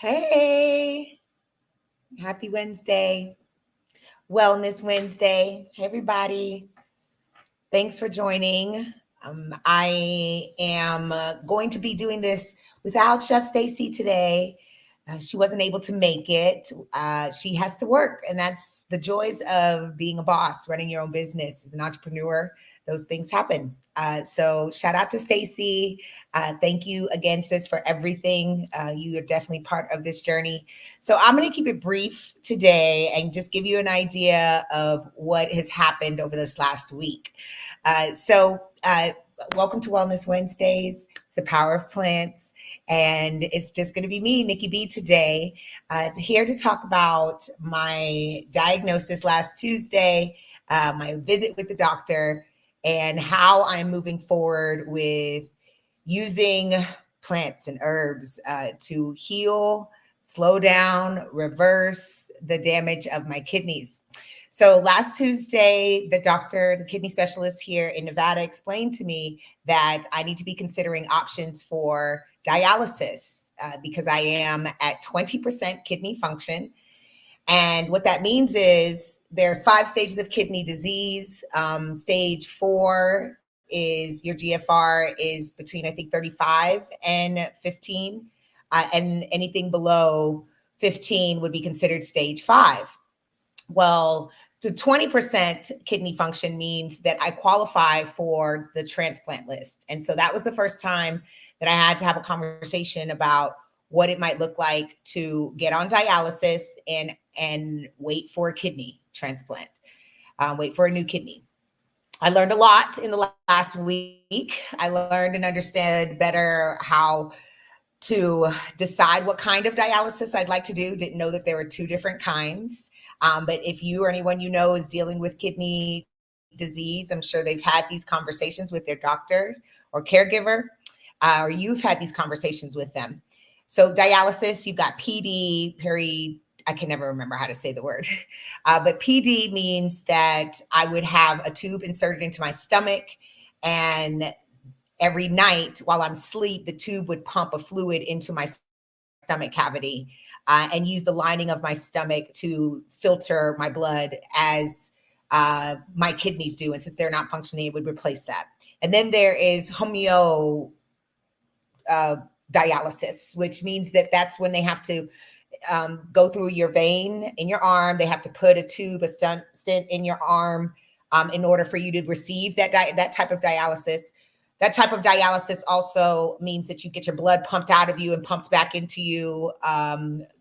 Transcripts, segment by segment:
Hey, happy Wednesday, Wellness Wednesday. Hey, everybody. Thanks for joining. I am going to be doing this without Chef Stacey today. She wasn't able to make it. She has to work, and that's the joys of being a boss, running your own business as an entrepreneur. Those things happen. So shout out to Stacey. Thank you again, sis, for everything. You are definitely part of this journey. So I'm going to keep it brief today and just give you an idea of what has happened over this last week. So welcome to Wellness Wednesdays. It's the power of plants. And it's just going to be me, Nicki B, today, here to talk about my diagnosis last Tuesday, my visit with the doctor, and how I'm moving forward with using plants and herbs to heal, slow down, reverse the damage of my kidneys. So last Tuesday, the kidney specialist here in Nevada, explained to me that I need to be considering options for dialysis because I am at 20% kidney function. And what that means is there are 5 stages of kidney disease. Stage 4 is your GFR is between, I think, 35 and 15. And anything below 15 would be considered stage 5. Well, the 20% kidney function means that I qualify for the transplant list. And so that was the first time that I had to have a conversation about what it might look like to get on dialysis and wait for a kidney transplant, wait for a new kidney. I learned a lot in the last week. I learned and understood better how to decide what kind of dialysis I'd like to do. Didn't know that there were 2 different kinds. But if you or anyone you know is dealing with kidney disease, I'm sure they've had these conversations with their doctor or caregiver, or you've had these conversations with them. So dialysis, you've got I can never remember how to say the word, but PD means that I would have a tube inserted into my stomach, and every night while I'm asleep, the tube would pump a fluid into my stomach cavity and use the lining of my stomach to filter my blood as my kidneys do. And since they're not functioning, it would replace that. And then there is dialysis, which means that that's when they have to go through your vein in your arm. They have to put a stent in your arm in order for you to receive that type of dialysis. That type of dialysis also means that you get your blood pumped out of you and pumped back into you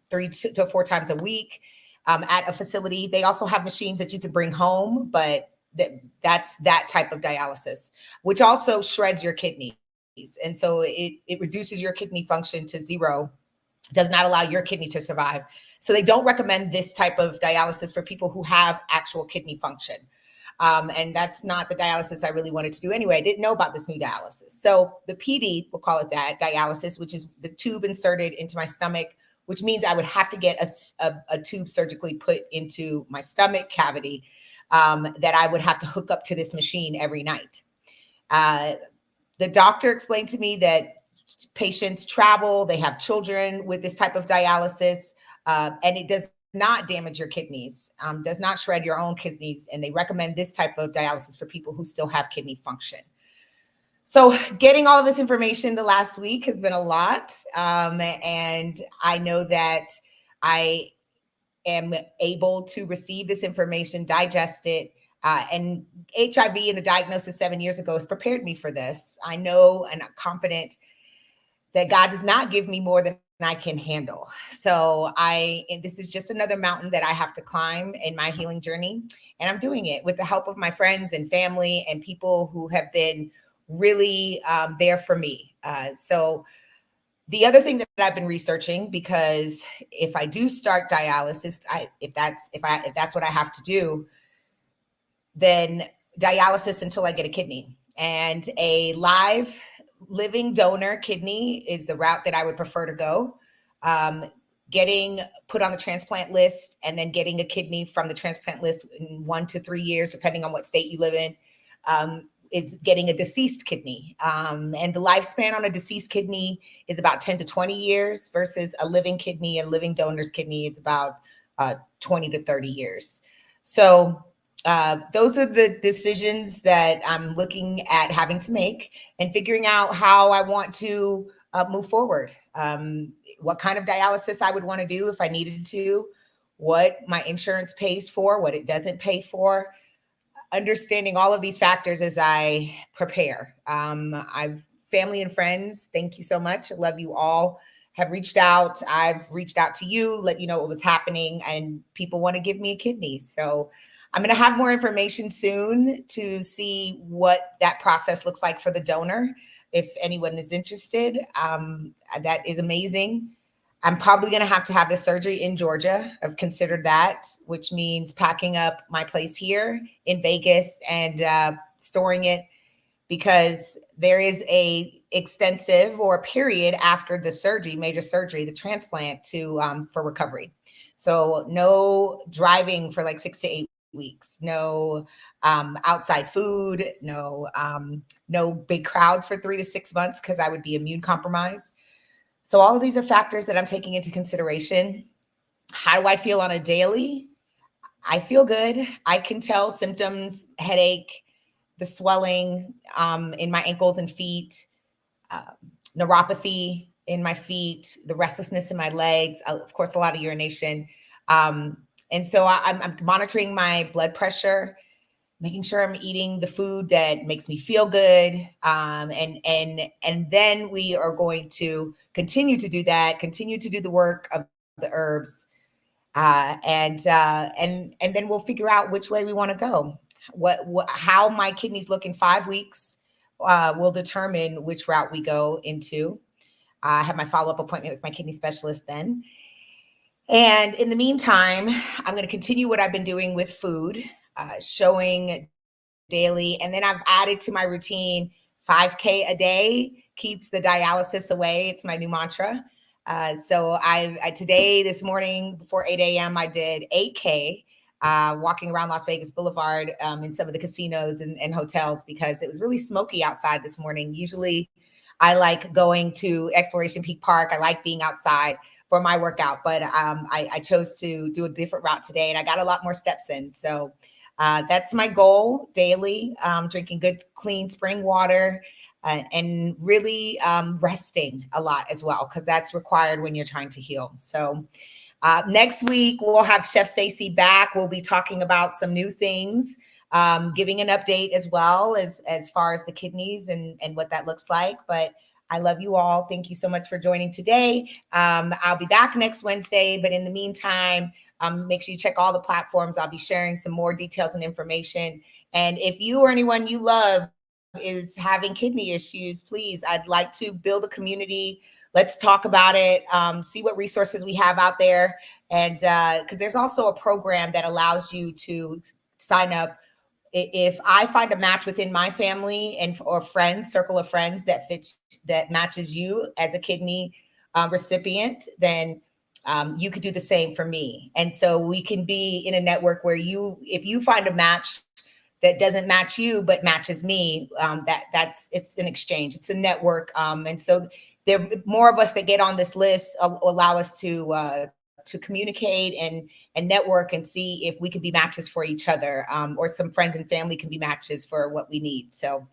3 to 4 times a week at a facility. They also have machines that you can bring home, but that's that type of dialysis, which also shreds your kidneys. And so it reduces your kidney function to 0, does not allow your kidneys to survive. So they don't recommend this type of dialysis for people who have actual kidney function. And that's not the dialysis I really wanted to do anyway. I didn't know about this new dialysis. So the PD, we'll call it that, dialysis, which is the tube inserted into my stomach, which means I would have to get a tube surgically put into my stomach cavity that I would have to hook up to this machine every night. The doctor explained to me that patients travel, they have children with this type of dialysis, and it does not damage your kidneys, does not shred your own kidneys. And they recommend this type of dialysis for people who still have kidney function. So getting all of this information the last week has been a lot. And I know that I am able to receive this information, digest it. And HIV and the diagnosis 7 years ago has prepared me for this. I know and I'm confident that God does not give me more than I can handle. So this is just another mountain that I have to climb in my healing journey. And I'm doing it with the help of my friends and family and people who have been really there for me. So the other thing that I've been researching, because if I do start dialysis, if that's what I have to do, then dialysis until I get a kidney. And a live living donor kidney is the route that I would prefer to go. Getting put on the transplant list and then getting a kidney from the transplant list in 1 to 3 years, depending on what state you live in, is getting a deceased kidney. And the lifespan on a deceased kidney is about 10 to 20 years versus a living kidney. A living donor's kidney is about 20 to 30 years. So those are the decisions that I'm looking at having to make and figuring out how I want to move forward. What kind of dialysis I would want to do if I needed to, what my insurance pays for, what it doesn't pay for, understanding all of these factors as I prepare. I've family and friends. Thank you so much. I love you all. Have reached out. I've reached out to you, let you know what was happening, and people want to give me a kidney. So I'm going to have more information soon to see what that process looks like for the donor. If anyone is interested, that is amazing. I'm probably going to have this surgery in Georgia. I've considered that, which means packing up my place here in Vegas and storing it, because there is a extensive or a period after the surgery, major surgery, the transplant to for recovery. So no driving for like 6 to 8 weeks, no outside food, no big crowds for 3 to 6 months because I would be immune compromised. So all of these are factors that I'm taking into consideration. How do I feel on a daily? I feel good. I can tell symptoms, headache, the swelling in my ankles and feet, uh, neuropathy in my feet, the restlessness in my legs, of course, a lot of urination. And so I'm monitoring my blood pressure, making sure I'm eating the food that makes me feel good. And then we are going to continue to do that, continue to do the work of the herbs, and then we'll figure out which way we want to go. How my kidneys look in 5 weeks will determine which route we go into. I have my follow-up appointment with my kidney specialist then. And in the meantime, I'm going to continue what I've been doing with food, showing daily. And then I've added to my routine 5K a day keeps the dialysis away. It's my new mantra. So I today, this morning before 8 a.m., I did 8K walking around Las Vegas Boulevard in some of the casinos and hotels because it was really smoky outside this morning. Usually I like going to Exploration Peak Park. I like being outside for my workout, but I chose to do a different route today and I got a lot more steps in. So that's my goal daily, drinking good, clean spring water and really resting a lot as well, because that's required when you're trying to heal. So next week, we'll have Chef Stacey back. We'll be talking about some new things, giving an update as well as far as the kidneys and what that looks like. But I love you all. Thank you so much for joining today. I'll be back next Wednesday, but in the meantime, make sure you check all the platforms. I'll be sharing some more details and information. And if you or anyone you love is having kidney issues, please, I'd like to build a community. Let's talk about it, see what resources we have out there. And because there's also a program that allows you to sign up. If I find a match within my family or friends, circle of friends that matches you as a kidney recipient, then you could do the same for me. And so we can be in a network where if you find a match that doesn't match you but matches me, it's an exchange, it's a network. And so there are more of us that get on this list, allow us to communicate and network and see if we can be matches for each other, or some friends and family can be matches for what we need. So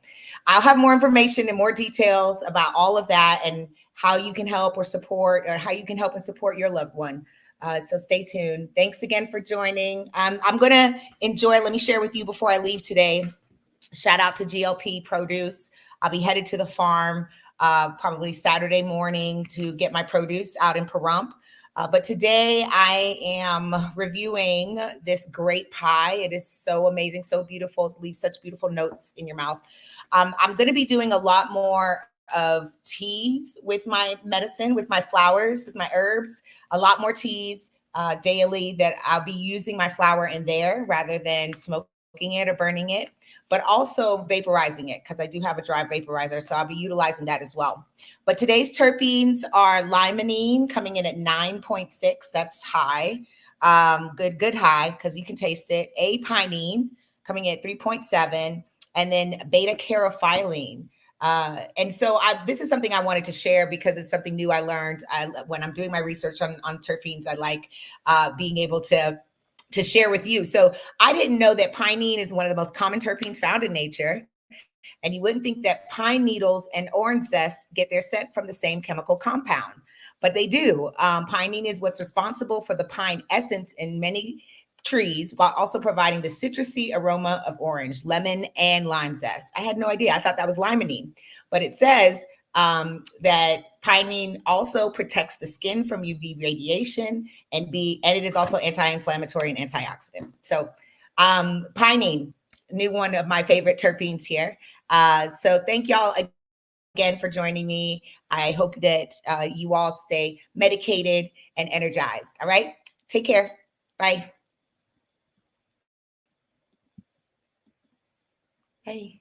I'll have more information and more details about all of that and how you can help or support, or how you can help and support your loved one. So stay tuned. Thanks again for joining. I'm going to enjoy, let me share with you before I leave today, shout out to GLP Produce. I'll be headed to the farm probably Saturday morning to get my produce out in Pahrump. But today I am reviewing this great pie. It is so amazing, so beautiful. It leaves such beautiful notes in your mouth. I'm going to be doing a lot more of teas with my medicine, with my flowers, with my herbs, a lot more teas daily that I'll be using my flower in there rather than smoking it or burning it, but also vaporizing it because I do have a dry vaporizer. So I'll be utilizing that as well. But today's terpenes are limonene coming in at 9.6. That's high. Good high because you can taste it. A-pinene coming in at 3.7. and then beta carophylline. And so this is something I wanted to share because it's something new I learned. When I'm doing my research on terpenes, I like being able to share with you. So I didn't know that pinene is one of the most common terpenes found in nature. And you wouldn't think that pine needles and orange zest get their scent from the same chemical compound, but they do. Pinene is what's responsible for the pine essence in many trees while also providing the citrusy aroma of orange, lemon, and lime zest. I had no idea. I thought that was limonene, but it says that pinene also protects the skin from UV radiation and it is also anti-inflammatory and antioxidant. So pinene, new one of my favorite terpenes here. So thank y'all again for joining me. I hope that you all stay medicated and energized. All right. Take care. Bye. Bye.